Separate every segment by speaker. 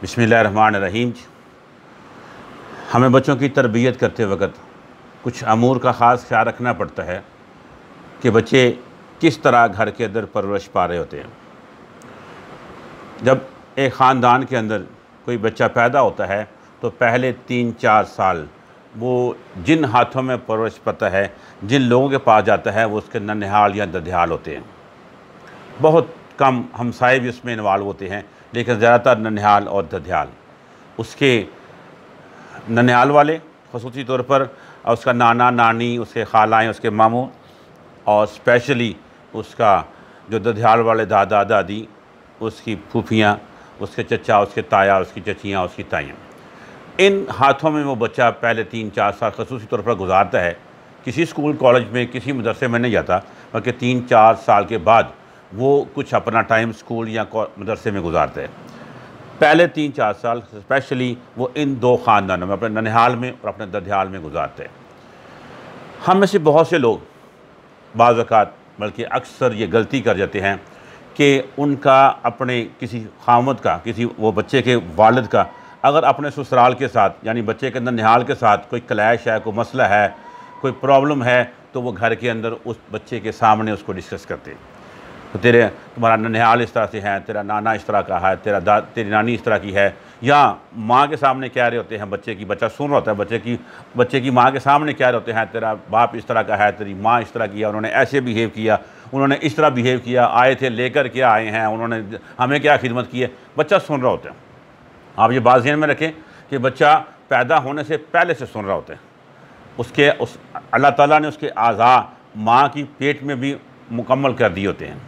Speaker 1: बिस्मिल्लाहिर्रहमानिर्रहीम। हमें बच्चों की तरबियत करते वक्त कुछ अमूर का ख़ास ख्याल रखना पड़ता है कि बच्चे किस तरह घर के अंदर परवरिश पा रहे होते हैं। जब एक ख़ानदान के अंदर कोई बच्चा पैदा होता है तो पहले 3-4 साल वो जिन हाथों में परवरिश पाता है, जिन लोगों के पास जाता है, वो उसके ननिहाल या ददियाल होते हैं। बहुत कम हमसाए भी उसमें इन्वॉल्व होते हैं, लेकिन ज़्यादातर ननिहाल और ददियाल उसके ननिहाल वाले ख़ुसूसी तौर पर, और उसका नाना नानी, उसके खालाएँ, उसके मामू, और स्पेशली उसका जो ददियाल वाले दादा दादी, उसकी फूफियाँ, उसके चचा, उसके ताया, उसकी चचियाँ, उसकी ताइयाँ, इन हाथों में वो बच्चा पहले 3-4 साल ख़ुसूसी तौर पर गुजारता है। किसी स्कूल कॉलेज में, किसी मदरसे में नहीं जाता, बल्कि 3-4 साल के बाद वो कुछ अपना टाइम स्कूल या मदरसे में गुजारते हैं। पहले 3-4 साल स्पेशली वो इन दो ख़ानदानों में, अपने ननिहाल में और अपने ददियाल में गुजारते हैं। हम में से बहुत से लोग बाज़ औक़ात, बल्कि अक्सर ये गलती कर जाते हैं कि उनका अपने किसी ख़ावंद का, किसी वो बच्चे के वालिद का अगर अपने ससुराल के साथ, यानी बच्चे के ननिहाल के साथ कोई क्लैश है, कोई मसला है, कोई प्रॉब्लम है, तो वो घर के अंदर उस बच्चे के सामने उसको डिस्कस करते हैं। तो तुम्हारा ननिहाल इस तरह से है, तेरा नाना इस तरह का है, तेरी नानी इस तरह की है, या माँ के सामने कह रहे होते हैं बच्चे की, बच्चा सुन रहा होता है, बच्चे की माँ के सामने कह रहे होते हैं, तेरा बाप इस तरह का है, तेरी माँ इस तरह की है, उन्होंने ऐसे बिहेव किया, उन्होंने इस तरह बिहेव किया, आए थे लेकर क्या आए हैं, उन्होंने हमें क्या खिदमत की है, बच्चा सुन रहा होता है। आप ये बात ज़हन में रखें कि बच्चा पैदा होने से पहले से सुन रहा होता है। अल्लाह ताला ने उसके आज़ा माँ की पेट में भी मुकम्मल कर दिए होते हैं,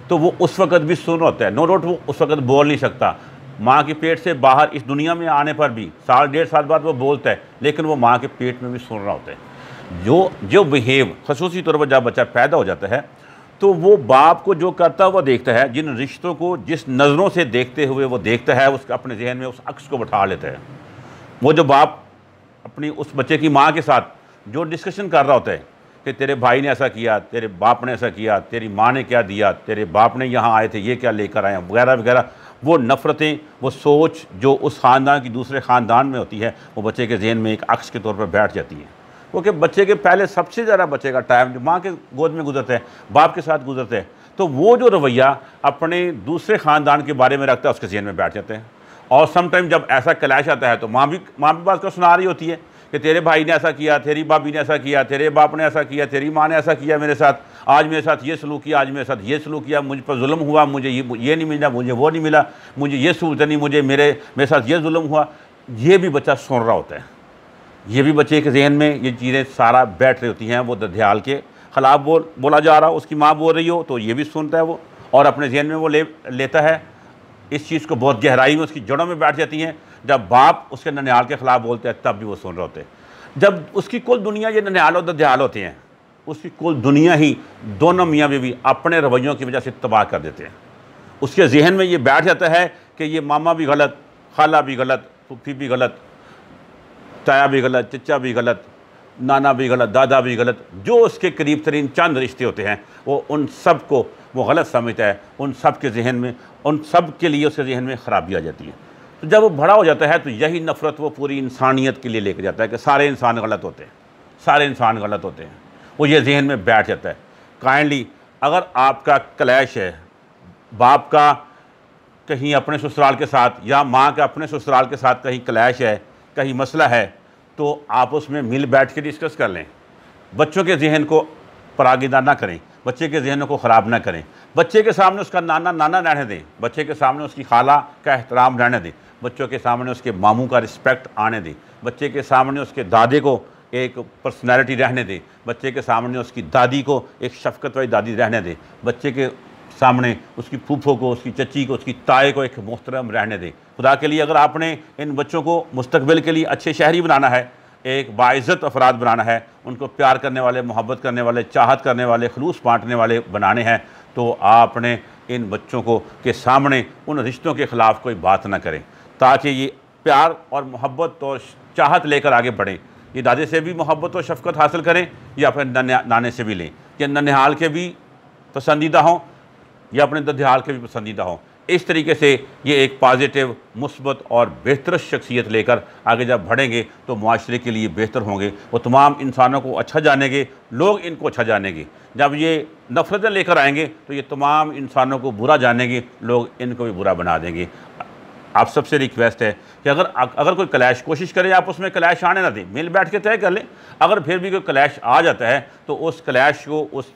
Speaker 1: तो वो उस वक़्त भी सुन रहा होता है। नो डाउट वो उस वक़्त बोल नहीं सकता, माँ के पेट से बाहर इस दुनिया में आने पर भी 1.5 साल बाद वो बोलता है, लेकिन वो माँ के पेट में भी सुन रहा होता है। जो बिहेव ख़ुसूसी तौर पर जब बच्चा पैदा हो जाता है तो वो बाप को जो करता हुआ देखता है, जिन रिश्तों को जिस नज़रों से देखते हुए वो देखता है, उसका अपने जहन में उस अक्स को बैठा लेता है। वो जो बाप अपनी उस बच्चे की माँ के साथ जो डिस्कशन कर रहा होता है कि तेरे भाई ने ऐसा किया, तेरे बाप ने ऐसा किया, तेरी माँ ने क्या दिया, तेरे बाप ने यहाँ आए थे, ये क्या लेकर आए, वगैरह वगैरह, वो नफ़रतें, वो सोच जो उस ख़ानदान की दूसरे ख़ानदान में होती है, वो बच्चे के जहन में एक अक्स के तौर पर बैठ जाती है। क्योंकि बच्चे के पहले सबसे ज़्यादा बच्चे का टाइम जो माँ के गोद में गुजरता है, बाप के साथ गुजरता है, तो वो जो रवैया अपने दूसरे ख़ानदान के बारे में रखता है, उसके जहन में बैठ जाते हैं। और समटाइम जब ऐसा क्लैश आता है तो माँ भी बात को सुना रही होती है कि तेरे भाई ने ऐसा किया, तेरी भाभी ने ऐसा किया, तेरे बाप ने ऐसा किया, तेरी माँ ने ऐसा किया मेरे साथ, आज मेरे साथ ये सलूक किया, आज मेरे साथ ये सलूक किया, मुझ पर जुल्म हुआ, मुझे ये नहीं मिला, मुझे वो नहीं मिला, मुझे ये सहूलत नहीं, मेरे साथ ये जुल्म हुआ। ये भी बच्चा सुन रहा होता है, ये भी बच्चे के जहन में ये चीज़ें सारा बैठ रही होती हैं। वो ददियाल के ख़िलाफ़ बोला जा रहा हो, उसकी माँ बोल रही हो, तो ये भी सुनता है वो, और अपने जहन में वो लेता है। इस चीज़ को बहुत गहराई में उसकी जड़ों में बैठ जाती हैं। जब बाप उसके ननिहाल के ख़िलाफ़ बोलते हैं, तब भी वो सुन रहे होते हैं। जब उसकी कुल दुनिया ये ननिहाल और ददियाल होते हैं, उसकी कुल दुनिया ही दोनों मियाँ बीवी अपने रवैयों की वजह से तबाह कर देते हैं। उसके जहन में ये बैठ जाता है कि ये मामा भी गलत, खाला भी गलत, फूफी भी गलत, ताया भी गलत, चचा भी गलत, नाना भी गलत, दादा भी गलत। जो उसके करीब तरीन चंद रिश्ते होते हैं, वो उन सब को वो गलत समझता है। उन सब के जहन में, उन सब के लिए उसके जहन में ख़राबी आ जाती है। तो जब वो बड़ा हो जाता है तो यही नफ़रत वो पूरी इंसानियत के लिए लेकर जाता है कि सारे इंसान गलत होते हैं, सारे इंसान गलत होते हैं। वो ये जहन में बैठ जाता है। काइंडली अगर आपका क्लैश है, बाप का कहीं अपने ससुराल के साथ या माँ का अपने ससुराल के साथ कहीं क्लैश है, कहीं मसला है, तो आप उसमें मिल बैठ के डिस्कस कर लें। बच्चों के जहन को परागीदा ना करें, बच्चे के जहनों को ख़राब ना करें। बच्चे के सामने उसका नाना रहने दें, बच्चे के सामने उसकी खाला का एहतराम रहने दें, बच्चों के सामने उसके मामू का रिस्पेक्ट आने दें, बच्चे के सामने उसके दादे को एक पर्सनैलिटी रहने दें, बच्चे के सामने उसकी दादी को एक शफ़क़त वाली दादी रहने दें, बच्चे के सामने उसकी फूफो को, उसकी चची को, उसकी ताए को एक मोहतरम रहने दें। खुदा के लिए अगर आपने इन बच्चों को मुस्तकबिल के लिए अच्छे शहरी बनाना है, एक बाइज़्ज़त अफराद बनाना है, उनको प्यार करने वाले, मोहब्बत करने वाले, चाहत करने वाले, खलूस बांटने वाले बनाने हैं, तो आपने इन बच्चों को के सामने उन रिश्तों के ख़िलाफ़ कोई बात ना करें, ताकि ये प्यार और मोहब्बत और चाहत लेकर आगे बढ़ें। ये दादे से भी मोहब्बत और शफ़क़त हासिल करें या अपने नाने से भी लें, कि ननिहाल के भी पसंदीदा हों या अपने ददियाल के भी पसंदीदा हों। इस तरीके से ये एक पॉजिटिव, मुस्बत और बेहतर शख्सियत लेकर आगे जब बढ़ेंगे तो मुआशरे के लिए बेहतर होंगे। वो तमाम इंसानों को अच्छा जानेंगे, लोग इनको अच्छा जानेंगे। जब ये नफ़रतें लेकर आएंगे तो ये तमाम इंसानों को बुरा जानेंगे, लोग इनको भी बुरा बना देंगे। आप सबसे रिक्वेस्ट है कि अगर कोई क्लैश, कोशिश करें आप उसमें क्लैश आने ना दें, मिल बैठ के तय कर लें। अगर फिर भी कोई क्लैश आ जाता है तो उस क्लैश को, उस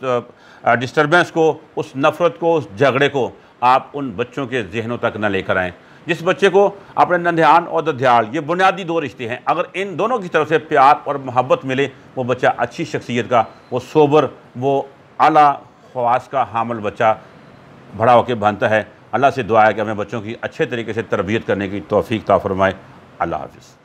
Speaker 1: डिस्टर्बेंस को, उस नफ़रत को, उस झगड़े को आप उन बच्चों के जहनों तक न लेकर आएँ। जिस बच्चे को अपने नंदहान और ददयाल, ये बुनियादी 2 रिश्ते हैं, अगर इन दोनों की तरफ से प्यार और मोहब्बत मिले, वो बच्चा अच्छी शख्सियत का, वो सोबर, वो आला ख़वास का हामिल बच्चा बड़ा होकर बनता है। अल्लाह से दुआ है कि हमें बच्चों की अच्छे तरीके से तरबियत करने की तौफ़ीक अता फ़रमाए। अल्लाह हाफ़िज़।